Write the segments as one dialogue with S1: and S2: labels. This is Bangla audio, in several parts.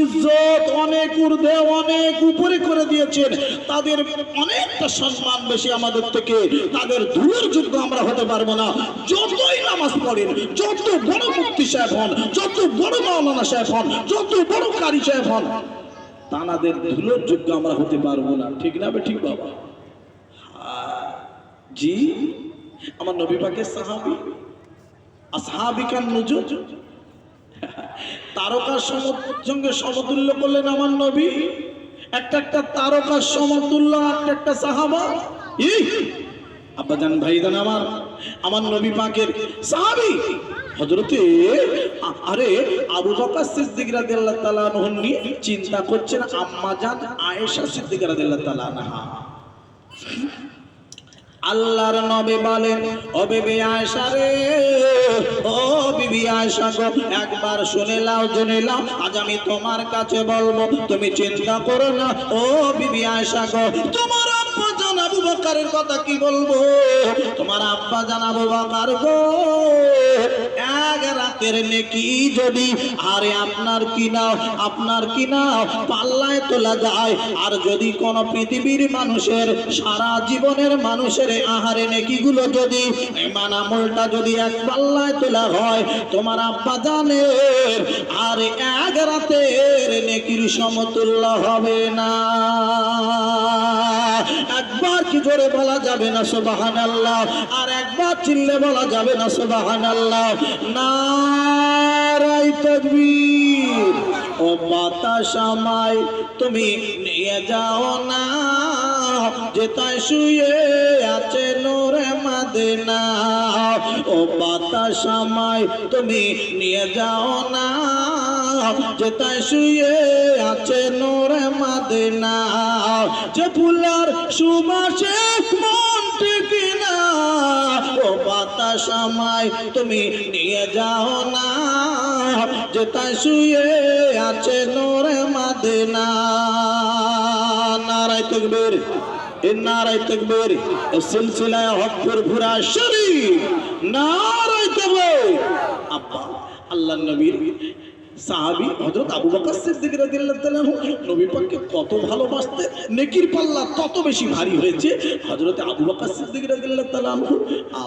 S1: ইজ্জত অনেক ঊর্ধ্বে অনেক উপরে করে দিয়েছেন, তাদের অনেকটা সম্মান বেশি আমাদের থেকে, তাদের ধুলোর যোগ্য আমরা হতে পারবো না। যতই নামাজ পড়েন, যত বড় মুফতি সাহেব হন, যত বড় মাওলানা সাহেব হন, যত বড় কারি সাহেব হন, তাদের ধুলোর যোগ্য আমরা হতে পারবো না। ঠিক না বে ঠিক বাবা? জি, আমার নবী পাকের সাহাবী, আসহাবিকান নুজুম, তারকার সঙ্গে সমতুল্য করলেন আমার নবী। একটা একটা তারকার সমতুল্য একটা একটা সাহাবা। আব্বাজান ভাইজান আমার নবী পাকের সাহাবী হযরতে আবু বকর সিদ্দিক রাদিয়াল্লাহু তাআলা আনহু নিয়ে চিন্তা করছেন আম্মাজান আয়েশা সিদ্দিকা রাদিয়াল্লাহু তাআলা আনহা। আল্লাহর নবী বলেন, ও বিবি আয়েশা রে, ও বিবি আয়েশা গো, একবার শুনে নাও জেনে নাও, আজ আমি তোমার কাছে বলবো, তুমি চিন্তা করো না। ও বিবি আয়েশা গো, তোমার আব্বা জান আবু বকরের কথা কি বলবো? তোমার আব্বা জান আবু বকর গো, এক রাতের নেকি যদি আপনার কি নাও পাল্লায় তোলা যায়, আর যদি কোন পৃথিবীর মানুষের সারা জীবনের মানুষের আহারে নেকিগুলো যদি আমলটা যদি এক পাল্লায় তোলা হয়, তোমার আব্বা জানের আর এক রাতের নেকির সমতুল্য হবে না। একবার কি জোরে বলা যাবে না সুবহানাল্লাহ? আর একবার চিল্লে বলা যাবে না সুবহানাল্লাহ? নারায়ে তাকবীর। ও বাতাস আমায় তুমি নিয়ে যাও না, যেথায় শুয়ে আছে নূরে মদিনা। ও বাতাস আমায় তুমি নিয়ে যাও না, যেথায় শুয়ে আছে নূরে মদিনা। যে ফুলের সুবাসে মন টেকে না, ও বাতাস আমায় তুমি নিয়ে যাও না, যেথায় শুয়ে আছে নূরে মদিনা। নারায়ে তাকবীর, নারায়ে তাকবীর। সিলসিলায়ে হকপুর ভুরা শরীফ, নারায়ে তাকবীর। আব্বা আল্লাহর নবীর সাহাবী হযরত আবু বকর সিদ্দিক রাদিয়াল্লাহু তাআলা নবী পাককে কত ভালোবাসতে, নেকির পাল্লা তত বেশি ভারী হয়েছে। হযরত আবু বকর সিদ্দিক রাদিয়াল্লাহু তাআলা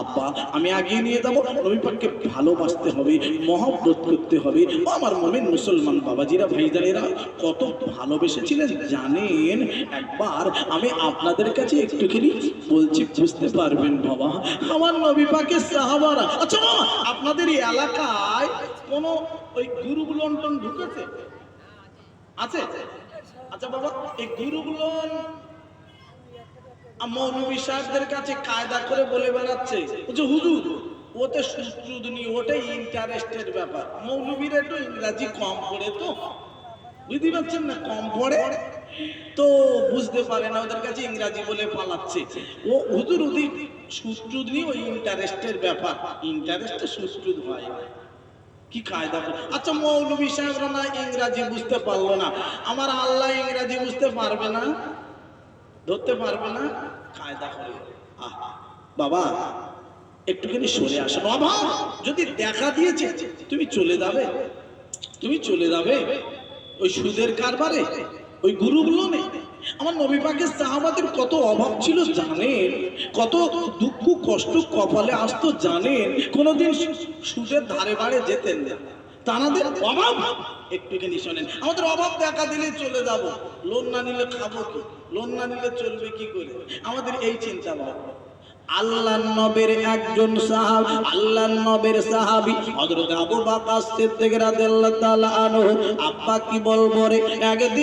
S1: আব্বা আমি আগিয়ে নিয়ে যাব, নবী পাককে ভালোবাসতে হবে, মহব্বত করতে হবে। ও আমার মুমিন মুসলমান বাবাজিরা ভাইজানেরা, কত ভালোবেসেছিলেন জানেন? একবার আমি আপনাদের কাছে একটুখানি বলছি, বুঝতে পারবেন বাবা। আমার নবী পাকের সাহাবারা, আচ্ছা বাবা আপনাদের এই এলাকায় কোন ওই গুরুগুলন ঢুকেছে আছে? আচ্ছা বাবা, এই গুরুগুলন মৌলভী সাহেবদের কাছে কায়দা করে বলে বেড়াচ্ছে যে হুজুর ওতে সুদ নি, ওটাই ইন্টারেস্টের ব্যাপার। মৌলভীরা একটু ইংরাজি কম পড়ে, তো বুঝতে পারছেন না, কম পড়ে তো বুঝতে পারে না, ওদের কাছে ইংরাজি বলে পালাচ্ছে। ও হুজুর ওদের সুদ নি, ওই ইন্টারেস্টের ব্যাপার, ইন্টারেস্টে সুদ হয় না। কি কায়দা! আচ্ছা মৌলভী সাহেবরা না ইংরাজি বুঝতে পারলো না, আমার আল্লাহ ইংরাজি বুঝতে পারবে না, ধরতে পারবে না, কায়দা করে। বাবা একটুখানি সরে আসো বাবা, যদি দেখা দিয়েছে তুমি চলে যাবে, তুমি চলে যাবে ওই সুদের কারবারে, ওই গুরুগুলো নেই। আমার নবী পাকের সাহাবাদের কত অভাব ছিল জানেন? কত দুঃখ কষ্ট কপালে আসতো জানেন? কোনোদিন সুদের ধারে বাড়ে যেতেন না, তাদের অভাব। একটুখানি শোনেন, আমাদের অভাব দেখা দিলে চলে যাব, লোন না নিলে খাবো কি, লোন না নিলে চলবে কি করে, আমাদের এই চিন্তা ভাবনা। আল্লাহর নবীর একজন সাহাবী, আল্লাহর নবীর সাহাবী হযরত আবু বকর সিদ্দিক রাদিয়াল্লাহু তাআলা আনহু, আব্বা কি বলবো রে, একদিন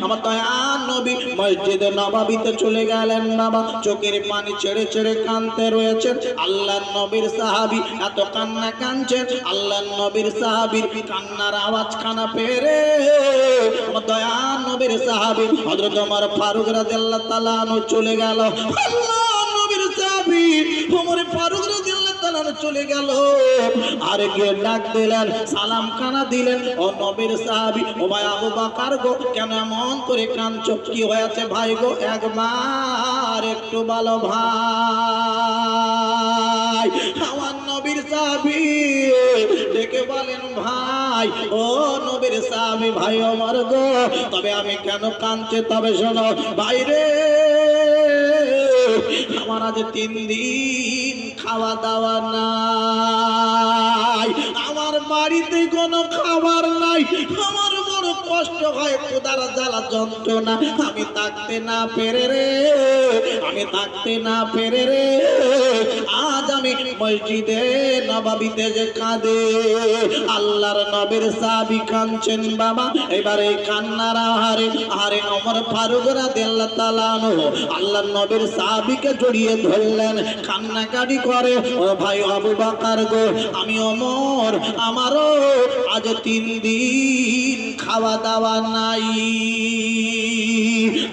S1: আমার দয়ার নবী মসজিদে নববীতে চলে গেলেন। বাবা চোখের পানি ছেড়ে ছেড়ে কাঁদতে রয়েছেন আল্লাহর নবীর সাহাবী, এত কান্না কাঁদছেন। আল্লাহর নবীর সাহাবীর কান্নার আওয়াজ খানা পেরে আমার দয়ার নবীর সাহাবী হযরত ওমর ফারুক রাদিয়াল্লাহু তাআলা আনহু চলে গেল। আল্লাহর নবীর সাহাবী ওমর ফারুক রাদিয়াল্লাহু তাআলা আনহু চলে গেল, আর গিয়ে ডাক দিলেন, সালাম খানা দিলেন। ও নবীর সাহাবী, ও ভাই আবু বকর গো, কেন এমন করে কাঁদছো, কি হয়েছে ভাই গো, একবার একটু বলো ভাই। আমার নবীর সাহাবী ডেকে বলেন, ভাই ও নবীর সাহাবী ভাই আমার গো, তবে আমি কেন কাঁদছি তবে শোনো ভাই রে, আমার আজ 3 দিন খাওয়া দাওয়া নাই, আমার বাড়িতে কোনো খাবার নাই, আমার বড় কষ্ট হয়, ক্ষুধার জ্বালা যন্ত্রণা, আমি থাকতে না পেরে রে, আমি থাকতে না পেরে রে, আজ আমি মসজিদে নববীতে যে কাঁদে, আল্লাহর নবীর সাহাবী কাঁদছেন বাবা। এবারে কান্নার আহারে আরে ওমর ফারুক রাদিয়াল্লাহু তাআলা আনহু আল্লাহর নবীর সাহাবীকে জড়িয়ে ধরলেন, কান্নাকাটি করে, ও ভাই আবু বকর গো, আমি ওমর, আমারও আজ 3 দিন খাওয়া দাওয়া নাই।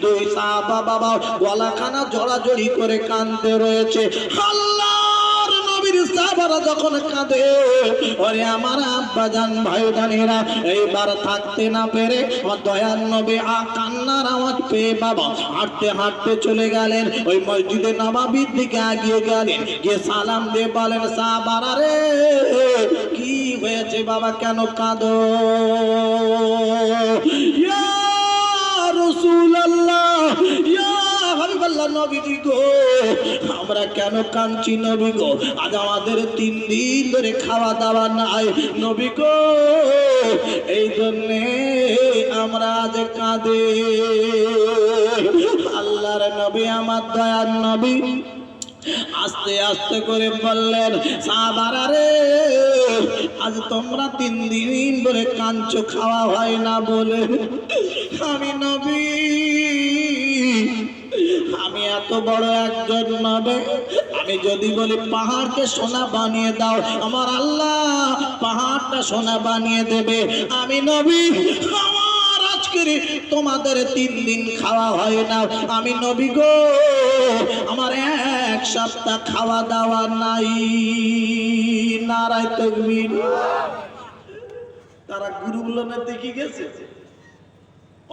S1: দুই সাহাবা বাবা গলাখানা জড়াজড়ি করে কাঁদতে রয়েছে। আল্লাহর নবীর সাহাবারা যখন কাঁদে, ওরে আমার আব্বাজান ভাইজানেরা, এইবার থাকতে না পেরে দয়ার নবী কান্নার আওয়াজ পেয়ে বাবা হাঁটতে হাঁটতে চলে গেলেন, ওই মসজিদে নববীর দিকে এগিয়ে গেলেন, গিয়ে সালাম দিয়ে বলেন, সাহাবারা রে কি হয়েছে বাবা, কেন কাঁদো? ইয়া রাসূলুল্লাহ, ইয়া হাবিবাল্লাহ, নবীজি গো, আমরা কেন কাঁদছি নবী গো, আজ আমাদের 3 দিন ধরে খাওয়া দাওয়া নাই নবী গো, এই জন্যে আমরা আজ কাঁদে। আল্লাহর নবী, আমার দয়ার নবী আস্তে আস্তে করে বললেন, সাহাবারা রে, আজ তোমরা 3 দিন ধরে কাঁদছো খাওয়া হয় না বলে, আমি নবী, আমি এত বড় একজন নবী, আমি যদি বলি পাহাড়কে সোনা বানিয়ে দাও, আমার আল্লাহ পাহাড়টা সোনা বানিয়ে দেবে। আমি নবী, আমার আজকের তোমাদের 3 দিন খাওয়া হয় না, আমি নবী গো, আমার 1 সপ্তাহ খাওয়া দাওয়া নাই। নারায়ে তাকবীর। তারা গুরুগুলো না দেখে গেছে,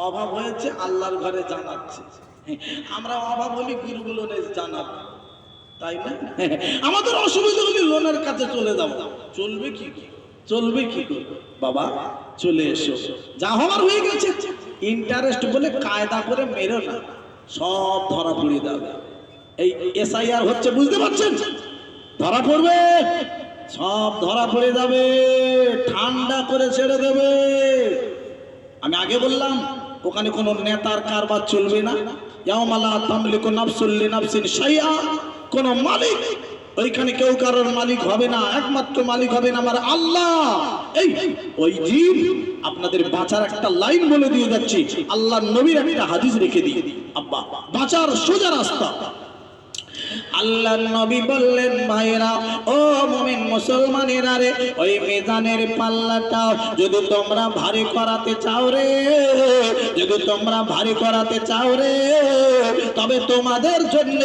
S1: অভাব হয়েছে আল্লাহর ঘরে জানাচ্ছে, আমরা অভাব হলে গুরুগুলো জানাব, তাই না? আমাদের অসুবিধা হলে লোনের কাছে চলে যাব, চলবে কি, চলবে কি বাবা, চলে এসো, যা হওয়ার হয়ে গেছে। ইন্টারেস্ট বলে কায়দা করে মেরো না, সব ধরা পড়ে যাবে। এই এসআইআর হচ্ছে, বুঝতে পারছেন, ধরা পড়বে, সব ধরা পড়ে যাবে, ঠান্ডা করে ছেড়ে দেবে। আমি আগে বললাম ওখানে কোনো নেতার কারবার চলবে না, ইয়াউমা লা তামলিকু নাফসুন লিনাফসিন শাইআ, কোন মালিক ওইখানে কেউ কারোর মালিক হবে না, একমাত্র মালিক হবেন আমার আল্লাহ। এই ওই জিন আপনাদের বাঁচার একটা লাইন বলে দিয়ে যাচ্ছি, আল্লাহর নবীর একটা হাদিস রেখে দিই আব্বা, বাঁচার সোজা রাস্তা। আল্লাহর নবী বললেন, ভাইরা ও মুমিন মুসলমানেরা রে, ওই মিজানের পাল্লাটা যদি তোমরা ভারী করাতে চাও রে, যদি তোমরা ভারী করাতে চাও রে, তবে তোমাদের জন্য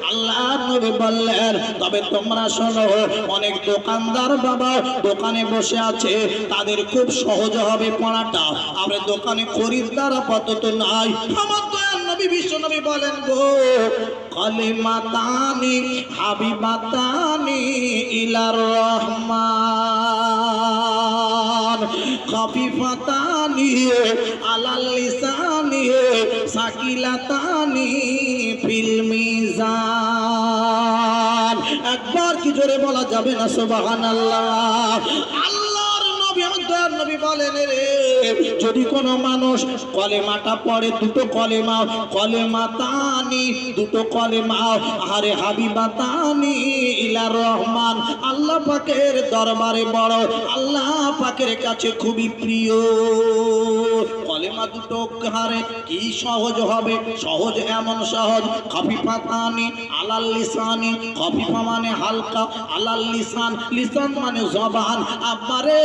S1: আল্লাহর নবী বললেন, তবে তোমরা শোনো, অনেক দোকানদার বাবা দোকানে বসে আছে, তাদের খুব সহজ হবে পড়াটা, আমরা দোকানে খরিদ্দার আপাতত নাই। আমার দয়ার নবী বিশ্ব নবী বলেন গো, কালিমাতানি হাবিবাতানি ইলার রহমান, খাফিফাতানি আলাল লিসানি, সাকিলাতানি ফিল মিজান। একবার কি জোরে বলা যাবে না সুবহানাল্লাহ? আল্লাহর নবী, আমার দয়ার নবী বলেন রে, যদি কোনো মানুষ কলেমাটা পড়ে, 2টো কলেমা, কলেমাতানি 2টো কলেমা, আরে হাবিবাতানি ইলার রহমান, আল্লাহ পাকের দরবারে বড়, আল্লাহ পাকের কাছে খুবই প্রিয়। কলেমা 2টো হারে কি সহজ হবে, সহজ এমন সহজ, খাফিফাতানি আলাল লিসানি, খাফিফা মানে হালকা, আলাল লিসান, লিসান মানে জবান, আব্বারে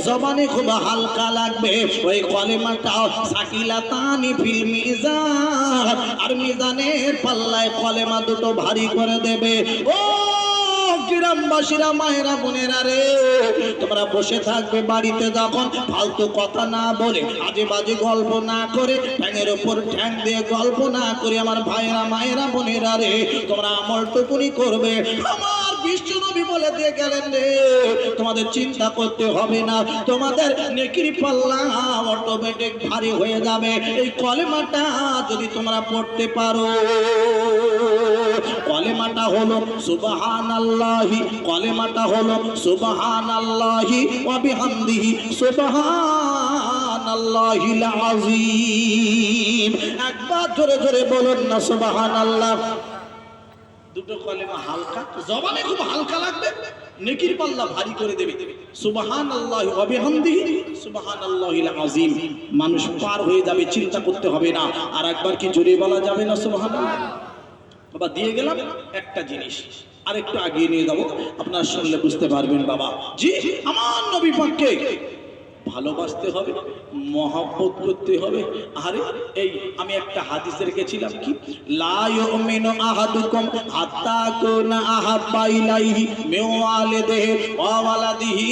S1: জবানে খুব হালকা লাগবে ওই কলেমাটা, সাকিলাতানি ফিল মিজান, আর মিজানের পাল্লায় কলেমা 2টো ভারী করে দেবে। ও গ্রামবাসীরা, মায়েরা, বোনেরা রে, তোমরা বসে থাকবে বাড়িতে, যখন ফালতু কথা না বলে, আজে বাজে গল্প না করে, ঠ্যাঙের ওপর ঠ্যাং দিয়ে গল্প না করে, আমার ভাইয়েরা, মায়েরা, বোনেরা রে, তোমরা আমলটুকুনি করবে। আমার বিশ্ব নবী বলে দিয়ে গেলেন রে, তোমাদের চিন্তা করতে হবে না, তোমাদের নেকির পাল্লা অটোমেটিক ভারী হয়ে যাবে। এই কলেমাটা যদি তোমরা পড়তে পারো, কলেমাটা হলো সুবহানাল্লাহি, কলেমাটা হলো সুবহানাল্লাহি ওয়া বিহামদিহি সুবহানাল্লাহিল আযীম। একবার জোরে জোরে বলুন না সুবহানাল্লাহ। দুটো কলেমা হালকা, জবানে খুব হালকা লাগবে, নেকির পাল্লা ভারী করে দেবে। সুবহানাল্লাহি ওয়া বিহামদিহি সুবহানাল্লাহিল আযীম, মানুষ পার হয়ে যাবে, চিন্তা করতে হবে না। আর একবার কি জোরে বলা যাবে না সুবহানাল্লাহ? বাবা দিয়ে গেলাম একটা জিনিস, আর একটু আগিয়ে নিয়ে যাবো, আপনারা শুনলে বুঝতে পারবেন। বাবা জি, আমার নবী পাককে ভালোবাসতে হবে, মহব্বত করতে হবে। আরে এই আমি একটা হাদিসে রেখেছিলাম কি, লা ইউমিনু আহাদুকুম হাত্তা কুনা আহাব্বা ইলাইহি মিন ওয়ালিদিহি ওয়া ওয়ালাদিহি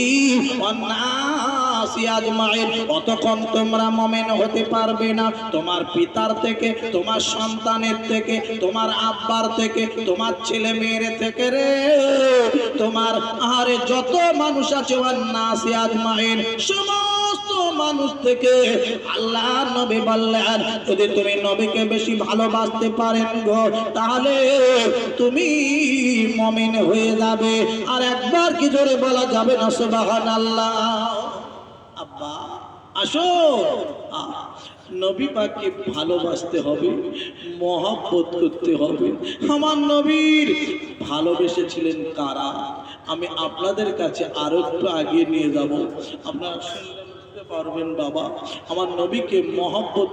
S1: ওয়ান নাসি আজমাইন। অতক্ষণ তোমরা মুমিন হতে পারবে না তোমার পিতার থেকে, তোমার সন্তানের থেকে, তোমার আব্বার থেকে, তোমার ছেলে মেয়ের থেকে রে, তোমার আরে যত মানুষ আছে ওয়ান নাসি আজমাইন, সমস্ত মানুষ থেকে। আল্লাহ নবী বললেন যদি তুমি নবীকে বেশি ভালোবাসতে পারেন গো, তাহলে তুমি মুমিন হয়ে যাবে। আর একবার কি জোরে বলা যাবে না সুবহানাল্লাহ? আব্বা আসো, নবী পাককে ভালোবাসতে হবে, মহব্বত করতে হবে। আমার নবীর ভালোবেসেছিলেন কারা, আমি আপনাদের কাছে আরো একটু আগিয়ে নিয়ে যাব, আপনারা শুনলে বুঝতে পারবেন। বাবা আমার নবীকে মহব্বত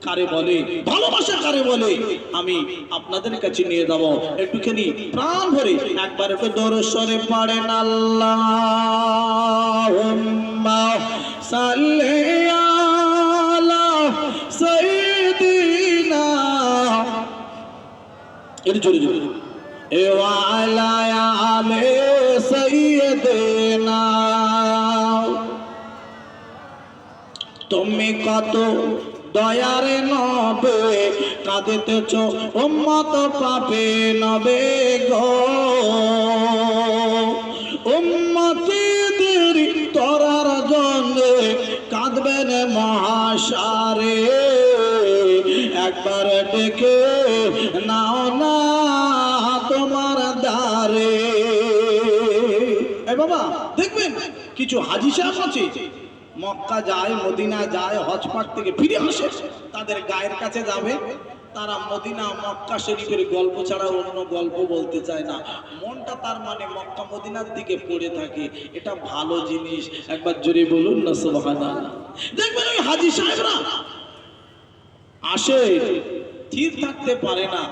S1: কারে বলে, ভালোবাসা কারে বলে, আমি আপনাদের কাছে নিয়ে যাব। একটুখানি প্রাণ ভরে একবার একটু দরুদ শরীফ পড়েন। আল্লাহুম্মা সাল্লি আলা সাইয়্যিদিনা, এর জোরে জোরে, ওয়া আলা আলি সাইয়্যিদিনা। তুমি কত দয়ার নবে, কাঁদিতেছ উম্মত পাপে নবে গো, উম্মতিদের তরার জন্যে কাঁদবেন মহাসারে, একবার ডেকে নাও না তোমার দ্বারে। এ বাবা দেখবেন কিছু হাজী সাহেব আছে, মক্কা যায়, মদিনা যায়, হজ পাক থেকে ফিরে আসে, তাদের গায়ের কাছে যাবে, তারা মদিনা মক্কা শরীফের গল্প ছাড়া অন্য গল্প বলতে চায় না, মনটা তার মানে মক্কা মদিনার দিকে পড়ে থাকে। এটা ভালো জিনিস, একবার জোরে বলুন না সুবহানাল্লাহ। দেখবেন ওই হাজী সাহেবরা আসে, স্থির থাকতে পারে না।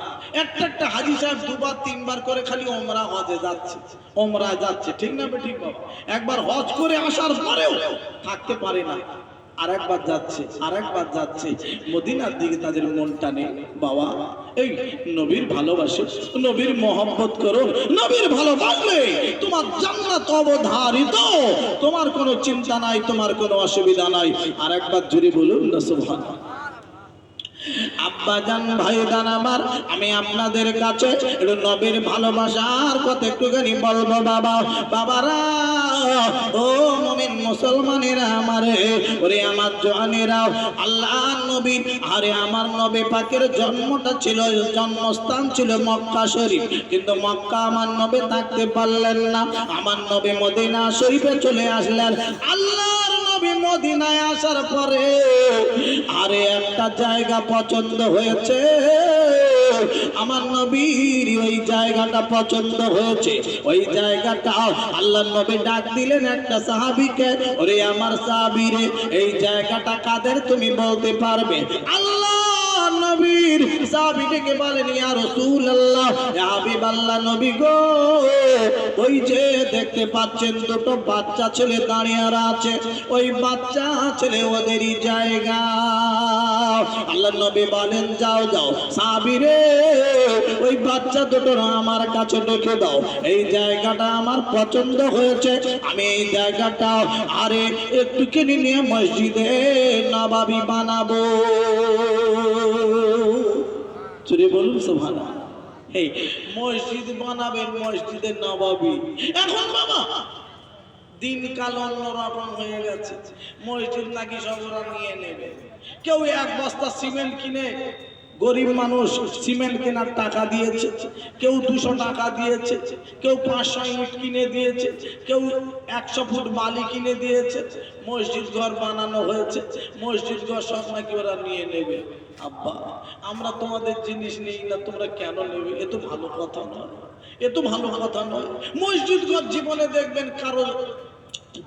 S1: একটা হাজী সাহেব দুবার তিনবার করে খালি ওমরা হজে যাচ্ছে, ওমরা যাচ্ছে, ঠিক না ঠিক বাবা? একবার হজ করে আসার পরেও থাকতে পারে না, আরেকবার যাচ্ছে, আরেকবার যাচ্ছে, মদিনার দিকে তাদের মনটা নেই। বাবা এই নবীর ভালোবাসে, নবীর মহব্বত করো, নবীর ভালোবাসলে তোমার জান্নাত অবধারিত, তোমার কোনো চিন্তা নাই, তোমার কোনো অসুবিধা নাই। আরেকবার জুড়ে বলুন না সুবহানাল্লাহ। আব্বা জান ভাই জান আমার, আমি আপনাদের কাছে একটু নবীর ভালোবাসার কথা একটুখানি বলবো। বাবা বাবারা, ও মুমিন মুসলমানেরা আমারে, ওরে আমার জওয়ানেরা, আল্লাহ নবী, আরে আমার নবী পাকের জন্মটা ছিল, জন্মস্থান ছিল মক্কা শরীফ, কিন্তু মক্কা আমার নবী থাকতে পারলেন না, আমার নবী মদিনা শরীফে চলে আসলেন। আল্লাহর নবী মদিনায় আসার পরে আরে একটা জায়গা পছন্দ হয়েছে, আমার নবীর ওই জায়গাটা পছন্দ হয়েছে, ওই জায়গাটা আল্লাহর নবী ডাক দিলেন একটা সাহাবীকে, ওরে আমার সাহাবী রে, এই জায়গাটা কাদের তুমি বলতে পারবে? আল্লাহ নবীর সাহাবীকে বলেন, ইয়া রাসূলুল্লাহ, ইয়া হাবিবাল্লাহ নবী গো, ওই যে দেখতে পাচ্ছেন দুটো বাচ্চা ছেলে দাঁড়িয়ে আছে, ওই বাচ্চা ছেলে ওদেরই জায়গা। আল্লাহ নবী বলেন, যাও যাও সাহাবী রে, ওই বাচ্চা দুটো আমার কাছে ডেকে দাও, এই জায়গাটা আমার পছন্দ হয়েছে, আমি এই জায়গাটা আরে একটুখানি নিয়ে মসজিদে নববী বানাবো। চুরি বলুন সুবহানাল্লাহ। এই মসজিদ বানাবেন মসজিদে নববী। এখন বাবা দিনকাল অন্যরকম হয়ে গেছে, মসজিদ নাকি সব ওরা নিয়ে নেবে। কেউ এক বস্তা সিমেন্ট কিনে, গরিব মানুষ সিমেন্ট কেনার টাকা দিয়েছে, কেউ 200 টাকা দিয়েছে, কেউ 500 ইট কিনে দিয়েছে, কেউ 100 ফুট বালি কিনে দিয়েছে, মসজিদ ঘর বানানো হয়েছে, মসজিদ ঘর সব নাকি ওরা নিয়ে নেবে। আব্বা আমরা তোমাদের জিনিস নেই না, তোমরা কেন নেবে? এ তো ভালো কথা নয়, এ তো ভালো কথা নয়। মসজিদ ঘর জীবনে দেখবেন কারো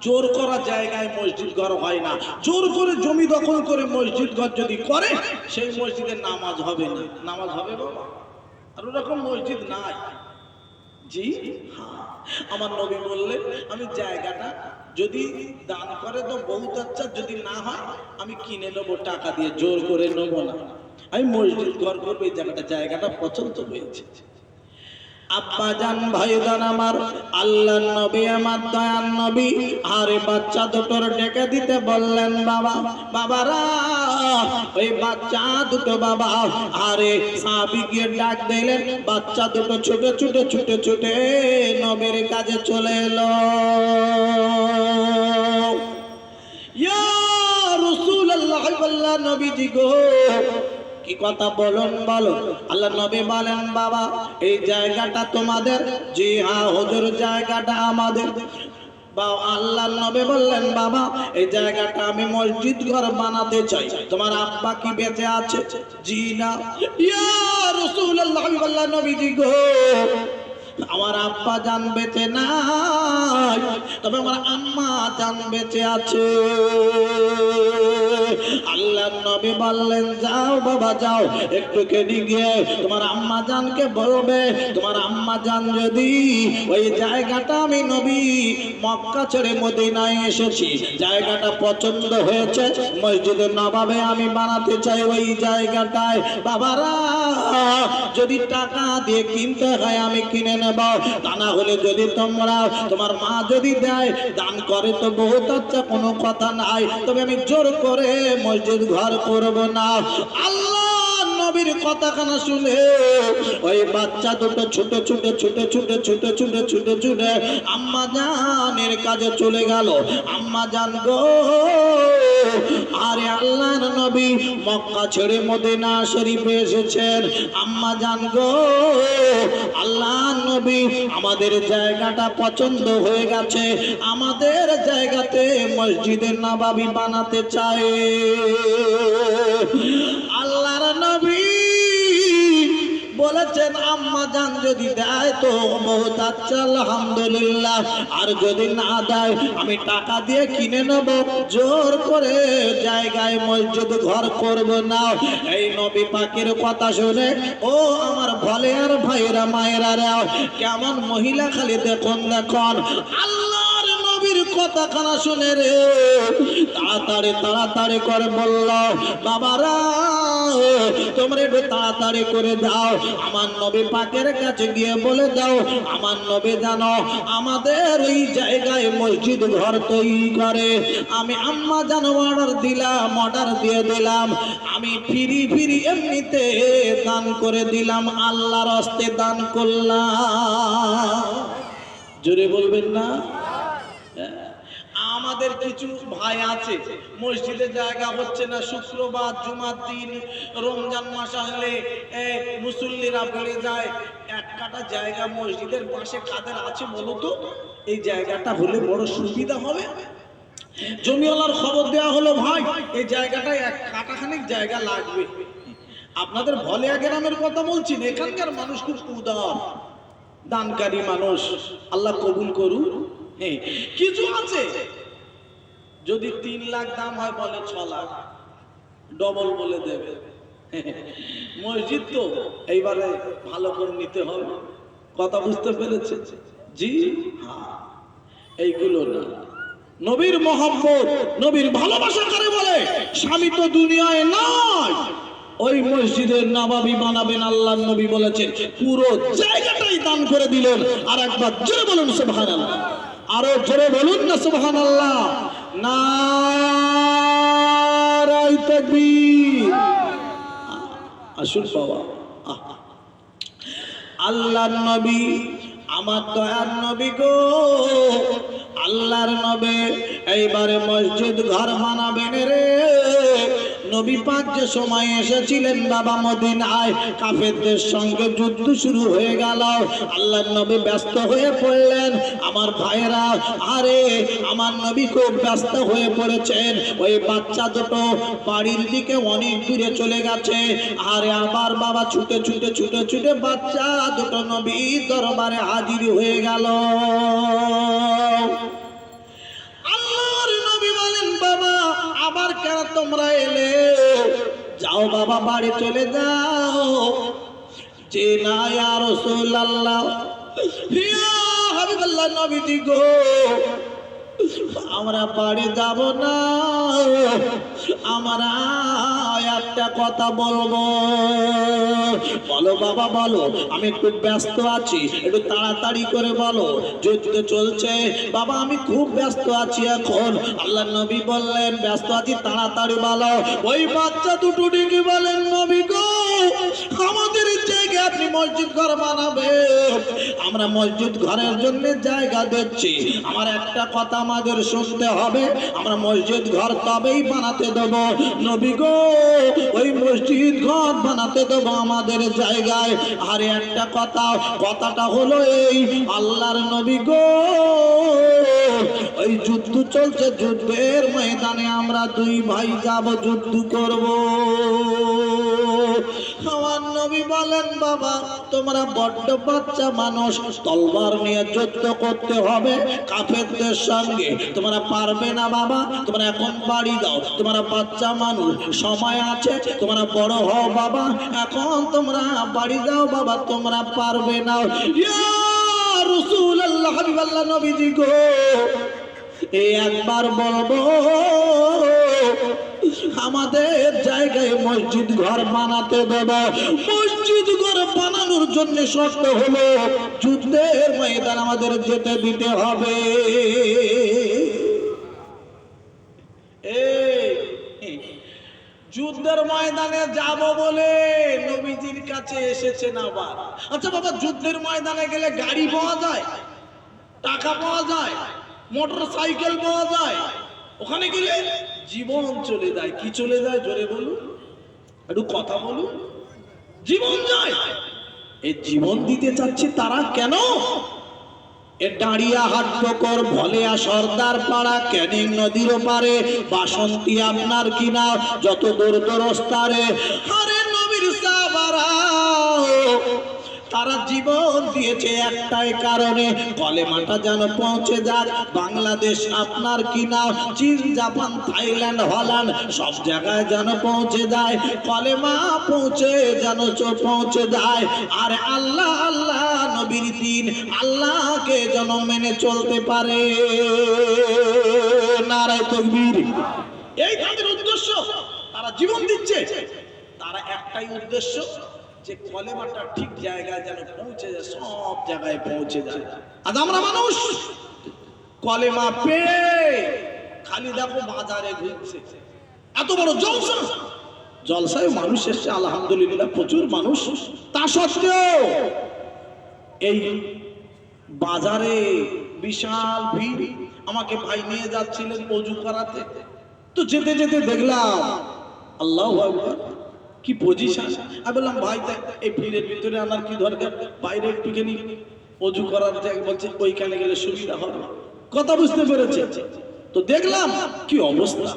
S1: জোর করা জায়গায় মসজিদ ঘর হয় না। জোর করে জমি দখল করে মসজিদ ঘর যদি করে, সেই মসজিদে নামাজ হবে না। নামাজ হবে বাবা? আর ওরকম মসজিদ নাই। জি হ্যাঁ, আমার নবী বললেন আমি জায়গাটা যদি দান করে তো বহুত আচ্ছা, যদি না হয় আমি কিনে নেবো টাকা দিয়ে, জোর করে নেবো না। আমি মসজিদ ঘর করবো, এই জায়গাটা পছন্দ হয়েছে। আব্বা জান ভাইজান আমার, আল্লাহর নবী আমার দয়ার নবী আরে বাচ্চা দুটোর ডেকে দিতে বললেন বাবা, বাবারা ওই বাচ্চা দুটো বাবা আরে সাহাবী গিয়ে ডাক দিলেন, বাচ্চা দুটো ছুটে ছুটে ছুটে ছুটে নবীর কাছে চলে এলো। ইয়া রাসূলুল্লাহ, আল্লাহ নবীজি গো কি কথা বলুন বলো। আল্লাহ নবী বলেন বাবা এই জায়গাটা তোমাদের? জি হ্যাঁ হুজুর জায়গাটা আমাদের। আল্লাহ নবী বললেন বাবা এই জায়গাটা আমি মসজিদ ঘর বানাতে চাই, তোমার আব্বা কি বেঁচে আছে? জি না। ইয়া রাসূলুল্লাহ, আল্লাহ নবীজি গো আমার আব্বা জান বেঁচে নাই, তবে আমার আম্মা জান বেঁচে আছে। আল্লাহর নবী বললেন যাও বাবা যাও, একটুখানি গিয়ে তোমার আম্মা জানকে বলবে, তোমার আম্মা জান যদি ওই জায়গাটা আমি নবী মক্কা ছেড়ে মদিনায় এসেছি, জায়গাটা পছন্দ হয়েছে, মসজিদে নববী আমি বানাতে চাই, ওই জায়গাটায় বাবারা যদি টাকা দিয়ে কিনতে হয় আমি কিনে নেব, তা না হলে যদি তোমরা তোমার মা যদি দেয় দান করে তো বহুত আচ্ছা, কোনো কথা নাই, তবে আমি জোর করে মসজিদ ঘর করব না। আল্লাহ নবীর কথাখানা শুনে ওই বাচ্চা দুটো ছুটে ছুটে ছুটে ছুটে ছুটে ছুটে ছুটে ছুটে আম্মা জানের কাছে চলে গেল। আম্মা জান গো আরে আল্লাহর নবী মক্কা ছেড়ে মদিনা শরীফে এসেছেন, আম্মা জান গো আল্লাহর নবী আমাদের জায়গাটা পছন্দ হয়ে গেছে, আমাদের জায়গাতে মসজিদের নববী বানাতে চায়। আল্লাহর নবী বলেছেন আম্মা জান যদি দেয় তো বহুত আচ্ছা আলহামদুলিল্লাহ, আর যদি না দেয় আমি টাকা দিয়ে কিনে নেব, জোর করে জায়গায় মসজিদ ঘর করব না। এই নবী পাকের কথা শুনে ও আমার ভলে আর ভাইরা মায়েরা কেমন মহিলা খালি দেখুন দেখুন, আল্লাহর নবীর কথাখানা শুনে রে তাড়াতাড়ি তাড়াতাড়ি করে বলল বাবারা তোমরা একটু তাড়াতাড়ি করে দাও, আমার নবী পাকের কাছে গিয়ে বলে দাও আমার নবী জানো আমাদের ওই জায়গায় মসজিদ ঘর তৈরি করে। আমি আম্মা জানো অর্ডার দিলাম, অর্ডার দিয়ে দিলাম, আমি ফিরি ফিরি এমনিতে দান করে দিলাম, আল্লাহর হস্তে দান করলাম। জোরে বলবেন না? আমাদের কিছু ভাই আছে মসজিদে জায়গা হচ্ছে না, শুক্রবার জুমার দিন রমজান মাস আসলে মুসল্লিরা বেড়ে যায়, এক কাটা জায়গা মসজিদের পাশে কাদের আছে বলো তো? এই জায়গাটা হলে বড় সুবিধা হবে। জমিওয়ালার খবর দেওয়া হলো ভাই এই জায়গাটায় এক কাটাখানিক জায়গা লাগবে। আপনাদের ভলিয়া গ্রামের কথা বলছি না, এখানকার মানুষ খুব উদার দানকারী মানুষ, আল্লাহ কবুল করুন। কিছু আছে যদি 3 লাখ দাম হয় বলে 6 লাখ ডবল বলে দেবে। মসজিদ তো এইবারে ভালো করে নিতে হবে, কথা বুঝতে পেরেছে? জি হ্যাঁ, এইগুলো না। নবীর মহব্বত নবীর ভালোবাসা করে বলে স্বামী তো দুনিয়ায় নাই, ওই মসজিদের নববী বানাবেন আল্লাহর নবী বলেছেন, পুরো জায়গাটাই দান করে দিলেন। আর একবার জোরে বলুন সুবহানাল্লাহ, আরো জোরে বলুন না সুবহানাল্লাহ। নারায়ে তাকবীর। আসুন বাবা আল্লাহর নবী, আমার দয়ার নবী গো, আল্লাহর নবী এইবারে মসজিদ ঘর বানাবেন রে। নবী পাক যে সময় এসেছিলেন বাবা মদিনায়, কাফেরদের সঙ্গে যুদ্ধ শুরু হয়ে গেল। আল্লাহর নবী ব্যস্ত হয়ে পড়লেন। আমার ভাইরা, আরে আমার নবী খুব ব্যস্ত হয়ে পড়েছেন। ওই বাচ্চা দুটো বাড়ির দিকে অনেক দূরে চলে গেছে। আরে আবার বাবা ছুটে ছুটে ছুটে ছুটে বাচ্চা দুটো নবীর দরবারে হাজির হয়ে গেল। আল্লাহর নবী বলেন, বাবা আবার কেন তোমরা এলে? যাও বাবা বাড়ি চলে যাও। যে না ইয়া রাসূলুল্লাহ, ইয়া হাবিবাল্লাহ নবীজি গো, আমরা বাড়ি যাব না, আমরা একটা কথা বলবো। বলো বাবা বলো, আমি একটু ব্যস্ত আছি, একটু তাড়াতাড়ি করে বলো, যুদ্ধ চলছে বাবা, আমি খুব ব্যস্ত আছি এখন। আল্লাহ নবী বললেন, ব্যস্ত আছি, তাড়াতাড়ি বলো। ওই বাচ্চা দুটো ডেকে বলেন, নবী গো, আমাদের জায়গায় আপনি মসজিদ ঘর বানাবেন, আমরা মসজিদ ঘরের জন্য জায়গা দিচ্ছি, আমার একটা কথা আমাদের শুনতে হবে, আমরা মসজিদ ঘর তবেই বানাতে দেব। নবী গো, ওই মসজিদ ঘর বানাতে দেব আমাদের জায়গায়। আর একটা কথা, কথাটা হলো এই, আল্লাহর নবী গো, ওই যুদ্ধ চলছে, যুদ্ধের ময়দানে আমরা দুই ভাই যাব, যুদ্ধ করব। আমার নবী বলেন, বাবা তোমরা বড্ড বাচ্চা মানুষ, তলবার নিয়ে যুদ্ধ করতে হবে কাফেরদের সঙ্গে, তোমরা পারবে না বাবা, তোমরা এখন বাড়ি দাও, তোমরা বাচ্চা মানুষ, সময় আছে, তোমরা বড় হও বাবা, এখন তোমরা বাড়ি দাও বাবা, তোমরা পারবে না। ইয়া রাসূলুল্লাহ, হাবিবাল্লাহ নবীজি গো, এই একবার বলবো, আমাদের জায়গায় মসজিদ ঘর বানাতে দেব। মসজিদ ঘর বানানোর জন্য শর্ত হলো, যুদ্ধের ময়দান আমাদের যেতে দিতে হবে। যুদ্ধের ময়দানে যাব বলে নবীজির কাছে এসেছেন আবার। আচ্ছা বাবা, যুদ্ধের ময়দানে গেলে গাড়ি পাওয়া যায়, টাকা পাওয়া যায়, মোটর সাইকেল পাওয়া যায়, ওখানে গেলে জীবন চলে যায়। কি চলে যায় জোরে বলুন, একটু কথা বলুন। জীবন যায়। এই জীবন দিতে চাচ্ছে তারা কেন? এ দাঁড়িয়া হাট্টকর ভলেয়া সর্দার পাড়া ক্যানিং নদীর পারে বাসন্তী আপনার কিনা যত দূর দরস্তারে, আরে নবীর সাহাবারা তারা জীবন দিয়েছে একটাই কারণে, কলেমাটা যেন পৌঁছে যাক বাংলাদেশ আপনার কিনা, চীন, জাপান, থাইল্যান্ড, হল্যান্ড সব জায়গায় যেন পৌঁছে যায়, কলেমা পৌঁছে যেন পৌঁছে যায়। আর আল্লাহ আল্লাহ নবীর দিন, আল্লাহকে যেন মেনে চলতে পারে। নারায়ে তাকবীর। এই তাদের উদ্দেশ্য, তারা জীবন দিচ্ছে, তারা একটাই উদ্দেশ্য, যে কলেমাটা ঠিক জায়গায় যেন পৌঁছে যায়, সব জায়গায় পৌঁছে যায়। আজ আমরা মানুষ কলেমা পেয়ে খালি দেখো বাজারে ঘুরছে, এত বড় জলসা, জলসায় মানুষ এসছে আলহামদুলিল্লাহ, প্রচুর মানুষ, তা সত্ত্বেও এই বাজারে বিশাল ভিড়। আমাকে ভাই নিয়ে যাচ্ছিলেন ওযু করাতে, তো যেতে যেতে দেখলাম আল্লাহু আকবার, কি পজিশন। আমি বললাম ভাই এই ভিড়ের ভিতরে আমার কি দরকার, বাইরে একটুখানি ওযু করার জায়গা, বলছে ওইখানে গেলে সুবিধা হবে। কথা বুঝতে পেরেছে? তো দেখলাম কি অবস্থা।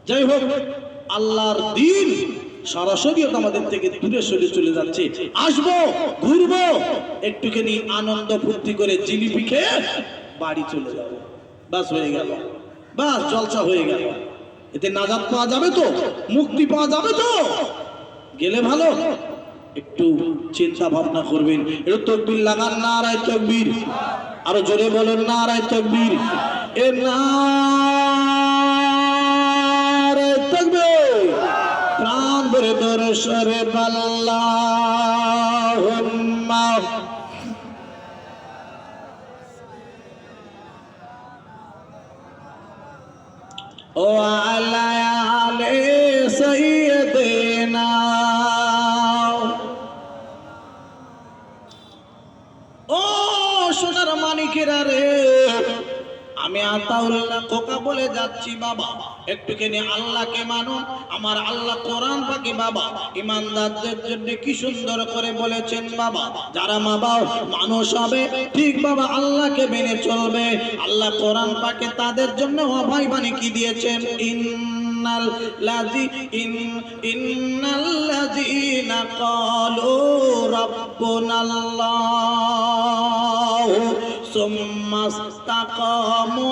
S1: যাই হোক, আল্লাহর দিন সরাসরি আমাদের থেকে দূরে সরে চলে যাচ্ছে। আসবো, ঘুরবো, একটুখানি আনন্দ ফুর্তি করে জিলিপি খেয়ে বাড়ি চলে যাবো, বাস হয়ে গেল, বাস জলসা হয়ে গেল। এতে নাজাত পাওয়া যাবে তো, মুক্তি পাওয়া যাবে তো, গেলে ভালো। একটু চিন্তা ভাবনা করবেন, একটু তাকবীর লাগান, নারায়ে তাকবীর, আরো জোরে বলেন নারায়ে তাকবীর। এ নারায়ে তাকবীর, প্রাণ ভরে ধরে সরে আল্লাহুম্মা ও আলা আলে সাইয়্যিদিনা। খোকা বলে যাচ্ছি বাবা একটুখানি আল্লাহকে মানো। আমার আল্লাহ কোরআন পাকে বাবা ইমানদারদের জন্য কি সুন্দর করে বলেছেন বাবা, যারা মা বাবা মানুষ হবে ঠিক বাবা আল্লাহকে মেনে চলবে। আল্লাহ কোরআন পাকে তাদের জন্য অভয় বাণী কি দিয়েছেন, ইন্নাল্লাযীনা ক্বালু রাব্বুনাল্লাহ সুম্মা ইসতাকামু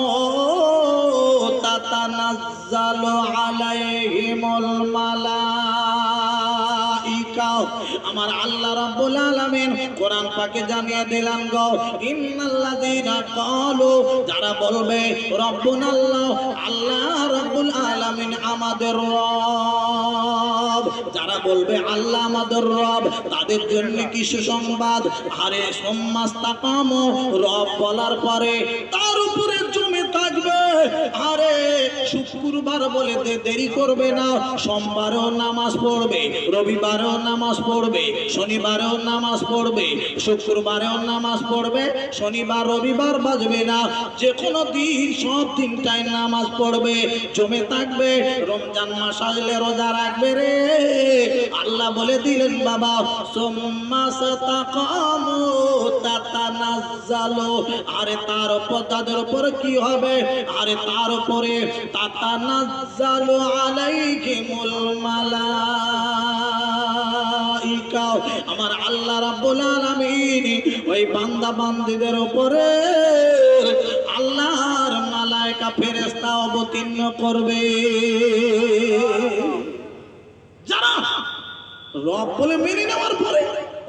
S1: তাতানাজ্জালু আলাইহিমুল মালাইকা। আমার আল্লাহ রাব্বুল আলামিন কোরআন পাকে জানিয়ে দিলেন গো, ইন্নাল্লাযীনা ক্বালু, যারা বলবে রব্বুনাল্লাহ, আল্লাহ রাব্বুল আলামিন আমাদের রব, যারা বলবে আল্লাহ আমাদের রব, তাদের জন্য কি সুসংবাদ। আরে সুম্মাস্তাকামু, রব বলার পরে তার উপরে জমে থাকবে। আরে শুক্রবার বলে দেরি করবে না, সোমবারেও নামাজ পড়বে, রবিবারেও নামাজ পড়বে, শনিবারেও নামাজ পড়বে, শুক্রবারেও নামাজ পড়বে, শনিবার রবিবার বাজবে না, যে কোনো দিন সব দিনটাই নামাজ পড়বে, জমে থাকবে। রমজান মাস আসলে রোজা রাখবে রে। আল্লাহ বলে দিলেন বাবা সুম্মাস্তাকামু তাতানাজ্জালু, আরে তার উপর তাদের উপর কি হবে, আরে তার উপরে তাতানাজ্জালু আলাইহিমুল মালাইকা। আমার আল্লাহ রাব্বুল আলামিন ওই বান্দা বান্দীদের উপরে আল্লাহর মালায়েকা ফেরেশতা অবতীর্ণ করবে। যারা রব বলে মেনে নেওয়ার পরে,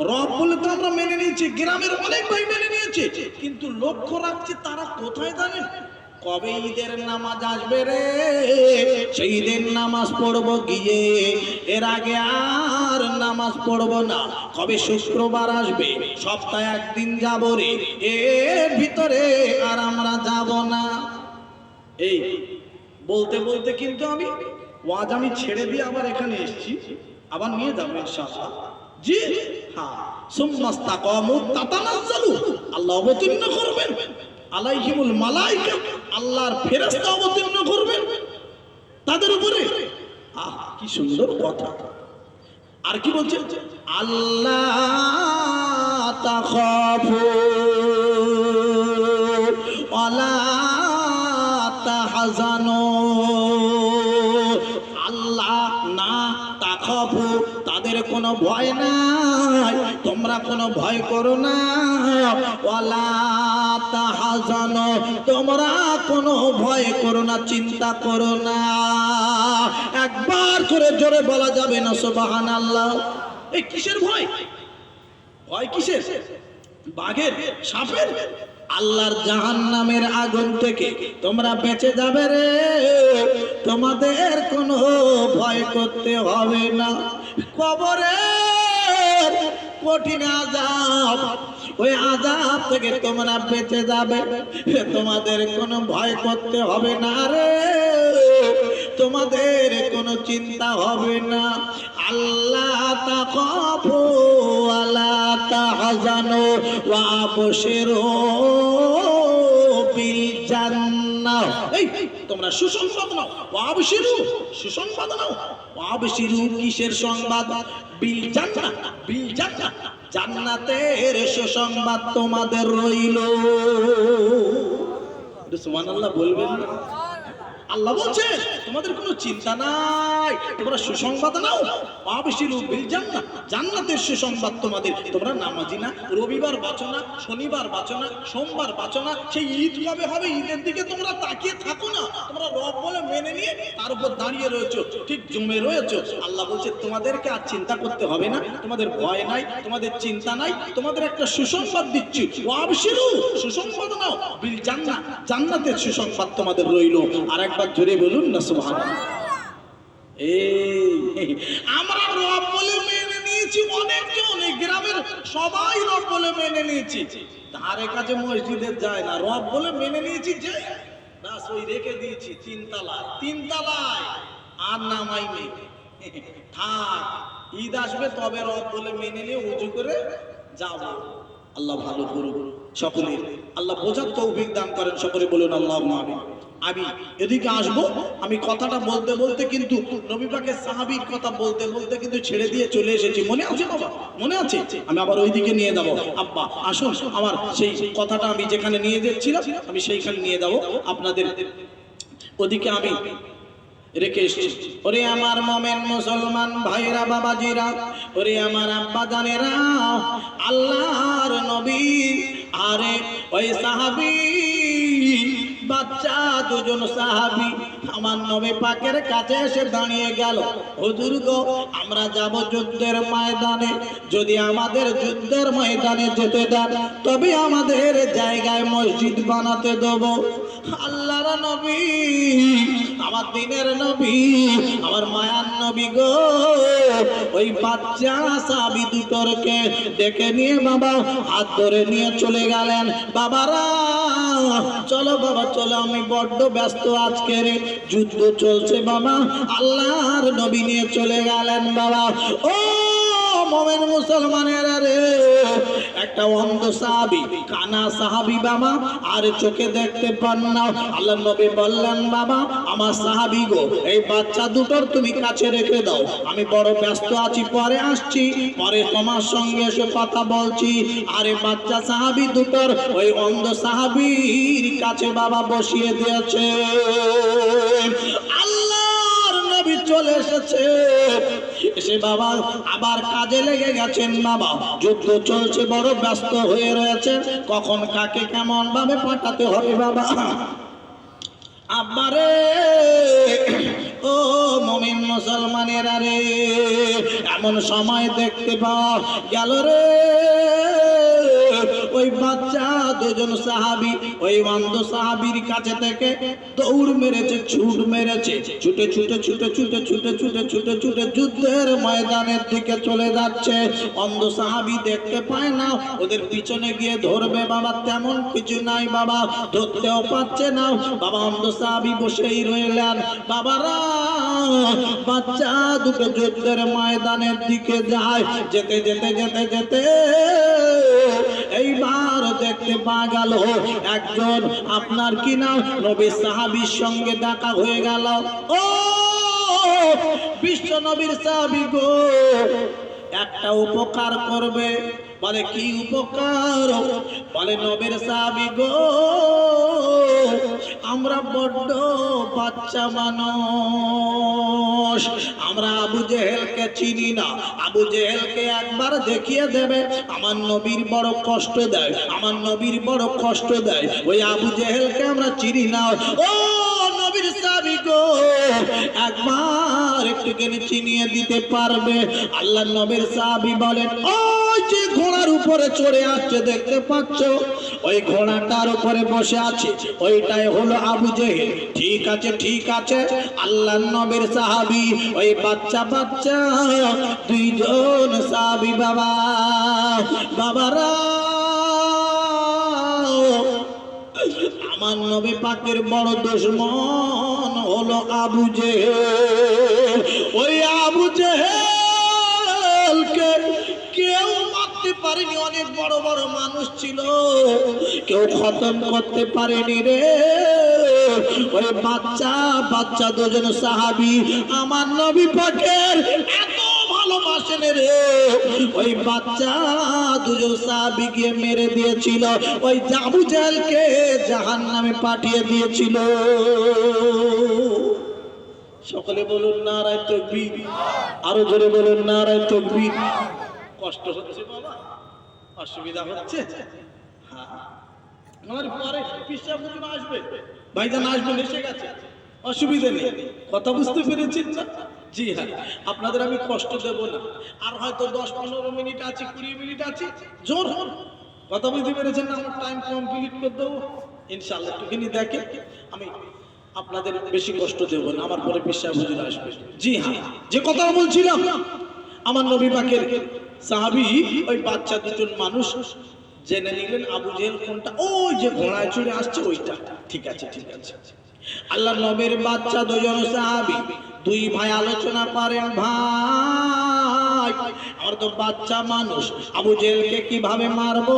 S1: রব বলে তো আমরা মেনে নিয়েছি, গ্রামের অনেক ভাই মেনে নিয়েছে, কিন্তু লক্ষ্য রাখছি তারা কোথায় জানেন, কবে ঈদের নামাজ আসবে রে, সেই ঈদের নামাজ পড়বো গিয়ে, এর আগে আর নামাজ পড়বো না। কবে শুক্রবার আসবে, সপ্তাহে একদিন যাব রে, এর ভিতরে আর আমরা যাব না। এই বলতে বলতে কিন্তু আমি ওয়াজ আমি ছেড়ে দিয়ে আবার এখানে এসেছি, আবার নিয়ে যাবো ইনশাআল্লাহ। জি হ্যাঁ, সুম্মাস্তাকামু তাতানাজ্জালু, আল্লাহ অবতীর্ণ করবেন আলাইহিমুল মালাইকা, আল্লাহর ফেরেশতা অবতীর্ণ করবেন তাদের উপরে। আহ কি সুন্দর কথা। আর কি বলছেন, আল্লাহ তাখাফু ওয়ালা তাহজানু, আল্লাহ না তাখাফু, তাদের কোনো ভয় নাই, তোমরা কোনো ভয় করো না, ওয়ালা তাহজানু, তোমরা কোনো ভয় করো না, চিন্তা করো না। একবার করে জোরে বলা যাবে না সুবহানাল্লাহ। এই কিসের ভয়, ভয় কিসের, বাঘের, সাপের? আল্লাহর জাহান্নামের আগুন থেকে তোমরা বেঁচে যাবে রে, তোমাদের কোনো ভয় করতে হবে না। কবরের কঠিন আযাব, ওই আযাব থেকে তোমরা বেঁচে যাবে, তোমাদের কোনো ভয় করতে হবে না রে, তোমাদের কোনো চিন্তা হবে না। আল্লাহ তাখাফু ওয়ালা তাহজানু ওয়া আবশিরু বিল জান্নাহ। এই তোমরা সুসংবাদ নাও, ওয়া আবশিরু, সুসংবাদ নাও, ওয়া আবশিরু কিসের সংবাদ, বিল জান্নাহ, বিল জান্নাহ, জান্নাতের সুসংবাদ তোমাদের রইল। সুবহানাল্লাহ বলবেন না? আল্লাহ বলছে তোমাদের কোনো চিন্তা নাই, তোমরা সুসংবাদ নাও, আবশিরু বিল জান্নাহ, জান্নাতের সুসংবাদ তোমাদের। তোমরা নামাজি না, রবিবার বাঁচো না, শনিবার বাঁচো না, সোমবার বাঁচো না, সেই ঈদ কবে হবে ঈদের দিকে তোমরা তাকিয়ে থাকো না, তোমরা রব বলে মেনে নিয়ে তার উপর দাঁড়িয়ে রয়েছো, ঠিক জমে রয়েছো। আল্লাহ বলছে তোমাদেরকে আর চিন্তা করতে হবে না, তোমাদের ভয় নাই, তোমাদের চিন্তা নাই, তোমাদের একটা সুসংবাদ দিচ্ছি, আবশিরু, সুসংবাদ নাও, বিল জান্নাহ, জান্নাতের সুসংবাদ তোমাদের রইল। আর একবার জোরে বলুন না সুবহানাল্লাহ। এই আমরা রব বলে মেনে নিয়েছি, অনেকজন এই গ্রামের সবাই রব বলে মেনে নিয়েছি, ধারে কাছে মসজিদের যায় না, রব বলে মেনে নিয়েছি, যে বাস ওই রেখে দিয়েছি তিনতলায়, তিনতলায় আর নামাই নেই। থাক, ঈদ আসবে তবে রব বলে মেনে নিয়ে উজু করে যাব। আল্লাহ ভালো করুন সকলের, আল্লাহ বোঝার তৌফিক দান করেন, সকলে বলুন আল্লাহুম্মা আমিন। আমি এদিকে আসবো। আমি কথাটা বলতে বলতে কিন্তু নবী পাকের সাহাবীর কথা বলতে বলতে কিন্তু ছেড়ে দিয়ে চলে এসেছি। মনে আছে বাবা? মনে আছে? আমি আবার ওইদিকে নিয়ে যাবো। আব্বা আসুন, আমার সেই কথাটা আমি যেখানে নিয়ে যাচ্ছিলাম আমি সেইখানে নিয়ে যাবো আপনাদের। ওদিকে আমি রেখে এসেছি। ওরে আমার মোমেন মুসলমান ভাইরা বাবাজিরা, ওরে আমার আব্বা জানেরা, আল্লাহর নবী আরে ওই সাহাবী বাচ্চা দুজন সাহাবী আমার নবী পাকের কাছে এসে দাঁড়িয়ে গেল। হুজুর গো, আমরা যাব যুদ্ধের ময়দানে, যদি আমাদের যুদ্ধের ময়দানে যেতে দেন তবে আমাদের জায়গায় মসজিদ বানাতে দেব। আল্লাহর নবী, আমার দিনের নবী, আমার মায়ার নবী গো, ওই বাচ্চা সাহাবী দুটোরকে ডেকে নিয়ে বাবা হাত ধরে নিয়ে চলে গেলেন। বাবারা চলো বাবা চলো, আমি বড্ড ব্যস্ত, আজকের যুদ্ধ চলছে বাবা। আল্লাহর নবী নিয়ে চলে গেলেন বাবা। ও মোমেন মুসলমানেরা রে, একটা অন্ধ সাহাবী, কানা সাহাবী বাবা, আর চোখে দেখতে পান না। আল্লাহ নবী বললেন বাবা আমার সাহাবী গো, এই বাচ্চা দুটোর তুমি কাছে রেখে দাও, আমি বড় ব্যস্ত আছি, পরে আসছি, পরে তোমার সঙ্গে এসে কথা বলছি। আরে বাচ্চা সাহাবী দুটোর ওই অন্ধ সাহাবীর কাছে বাবা বসিয়ে দিয়েছে। আল্লাহর নবী চলে এসেছে, এসে বাবা আবার কাজে লেগে গেছেন বাবা। যুদ্ধ চলছে, বড় ব্যস্ত হয়ে রয়েছে, কখন কাকে কেমন ভাবে পাঠাতে হবে বাবা। আব্বারে ও মুমিন মুসলমানেরা রে, এমন সময় দেখতে পাওয়া গেল রে, ওই বাচ্চা দুজন সাহাবী ওই অন্ধ সাহাবীর কাছে থেকে দৌড় মেরেছে, ছুট মেরেছে, ছুটে ছুটে ছুটে ছুটে ছুটে ছুটে ছুটে ছুটে যুদ্ধের ময়দানের দিকে চলে যাচ্ছে। অন্ধ সাহাবী দেখতে পায় না, ওদের পিছনে গিয়ে ধরবে বাবা, তেমন কিছু নাই বাবা, ধরতেও পারছে না বাবা। অন্ধ সাহাবী বসেই রইলেন। বাবারা বাচ্চা দুটো যুদ্ধের ময়দানের দিকে যায়, যেতে যেতে যেতে যেতে এইবার দেখতে পাওয়া গেল একজন আপনার কি নাম নবী সাহাবীর সঙ্গে দেখা হয়ে গেল। ও বিশ্ব নবীর সাহাবী গো, একটা উপকার করবে। বলে কি উপকার? বলে নবীর সাহাবী গো, আমরা বড্ড বাচ্চা মানুষ, আমরা আবু জেহেলকে চিনি না, আবু জেহেলকে একবার দেখিয়ে দেবে, আমার নবীর বড় কষ্ট দেয়, আমার নবীর বড় কষ্ট দেয়, ওই আবু জেহেলকে আমরা চিনি না। ও নবীর সাহাবী গো, একবার একটুখানি চিনিয়ে দিতে পারবে? আল্লাহ নবীর সাহাবী বলেন, ওই যে ঘোড়ার উপরে চড়ে আসছে দেখতে পাচ্ছ, ওই ঘোড়াটার উপরে বসে আছে, ওইটাই হলো আবু জেহেল। ঠিক আছে ঠিক আছে। আল্লাহ নবীর সাহাবী ওই বাচ্চা বাচ্চা দুইজন সাহাবী বাবা, বাবারা আমার নবী পাকের বড় দুশমন হলো আবু জেহেল। ওই আবু জেহেলকে কেউ মারতে পারেনি, অনেক বড় বড় মানুষ ছিল, কেউ খতম করতে পারেনি রে। ওই বাচ্চা বাচ্চা দুজন সাহাবী আমার নবী পাকের এত ভালোবাসেন রে, ওই বাচ্চা দুজন সাহাবী গিয়ে মেরে দিয়েছিল, ওই আবু জেহেলকে জাহান্নামে পাঠিয়ে দিয়েছিল। সকলে বলুন নারায়ে তাকবীর, আরো জোরে বলুন নারায়ে তাকবীর। কষ্ট হচ্ছে বাবা, অসুবিধা হচ্ছে? হ্যাঁ, আমার পরে পিসাব হুজুর আসবে, ভাইজান আসবেন, এসে গেছে, অসুবিধা নেই। কথা বুঝতে পেরেছেন না? জি হ্যাঁ, আপনাদের আমি কষ্ট দেব না। আর হয়তো 10-15 মিনিট আছে, 20 মিনিট আছে, জোর হন। কথা বুঝতে পেরেছেন না? আমার টাইম কমপ্লিট করে দেবো ইনশাআল্লাহ। একটুখানি দেখে, আমি আপনাদের বেশি কষ্ট দেব না, আমার পরে পিসাব হুজুর আসবে। জি হ্যাঁ, যে কথা বলছিলাম, আমার নবী পাকের সাহাবী ওই বাচ্চা দুজন মানুষ জেনে নিলেন আবু জেহেল কোনটা, ওই যে ঘোড়ায় চড়ে আসছে ওইটা। ঠিক আছে ঠিক আছে। আল্লাহ নবীর বাচ্চা দুজন সাহাবী দুই ভাই আলোচনা করেন, ভাই আমার তো বাচ্চা মানুষ, আবু জেহেলকে কিভাবে মারবো?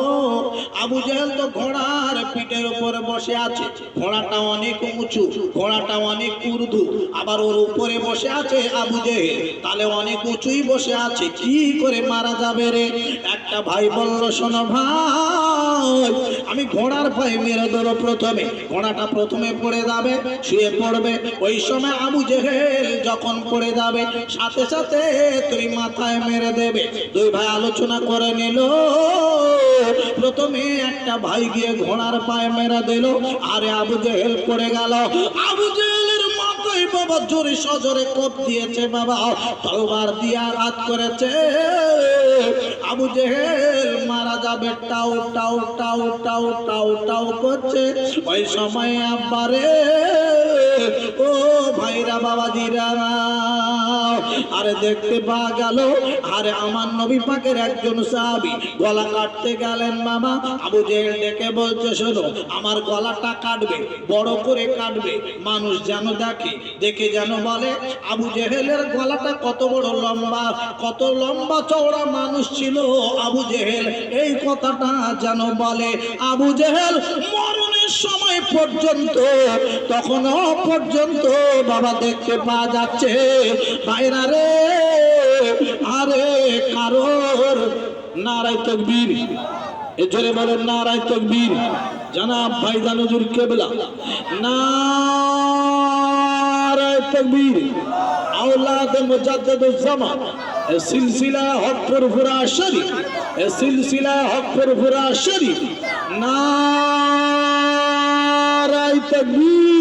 S1: আবু জেহেল তো ঘোড়ার পিঠের উপরে বসে আছে, ঘোড়াটা অনেক উঁচু, ঘোড়াটা অনেক উর্দু, আবার ওর উপরে বসে আছে আবু জেহেল, তাহলে অনেক উঁচুই বসে আছে, কি করে মারা যাবে রে? একটা ভাই বলল, শোনো ভাই, আমি ঘোড়ার পায়ে মেরে দেবো প্রথমে, ঘোড়াটা প্রথমে পড়ে যাবে, শুয়ে পড়বে, ওই সময় আবু জেহেল যখন পড়ে যাবে সাথে সাথে তুই মাথায় মেরে দেবে। দুই ভাই আলোচনা করে নিল, প্রথমে একটা ভাই গিয়ে ঘোড়ার পায়ে মেরে দিল, আরে আবু জেহেল পড়ে গেল। আবু জেহেলের মাথায় বাবা জোরে সজোরে কোপ দিয়েছে, বাবা তলবার দিয়ে আঘাত করেছে, আবু জেহেল মারা যাবে, tau tau tau tau tau tau করছে। ওই সময় আব্বারে, ও ভাইরা বাবাজিরা, আরে দেখতে পাওয়া গেল, আরে আমার নবী পাকের একজন সাহাবী গলা কাটতে গেলেন, মামা আবু জেহেল ডেকে বলছে, শোনো আমার গলাটা কাটবে, বড় করে কাটবে, মানুষ যেন দেখে, দেখে যেন বলে আবু জেহেলের গলাটা কত বড় লম্বা, কত লম্বা চওড়া মানুষ ছিল আবু জেহেল, এই কথাটা যেন বলে। আবু জেহেল মরণের সময় পর্যন্ত, তখনও পর্যন্ত বাবা দেখতে পাওয়া যাচ্ছে, ভাইরা রে, আরে কারোর নারায়ে তাকবীর, এ জোরে বলেন নারায়ে তাকবীর, জনাব ভাইজান হুজুর কেবলা, নারায়ে তাকবীর, औलाद मुजद्दिदुज़्ज़मा, सिलसिला हक पर फुरा शरीफ, सिलसिला हक पर फुरा शरीफ, नाराए तकबीर।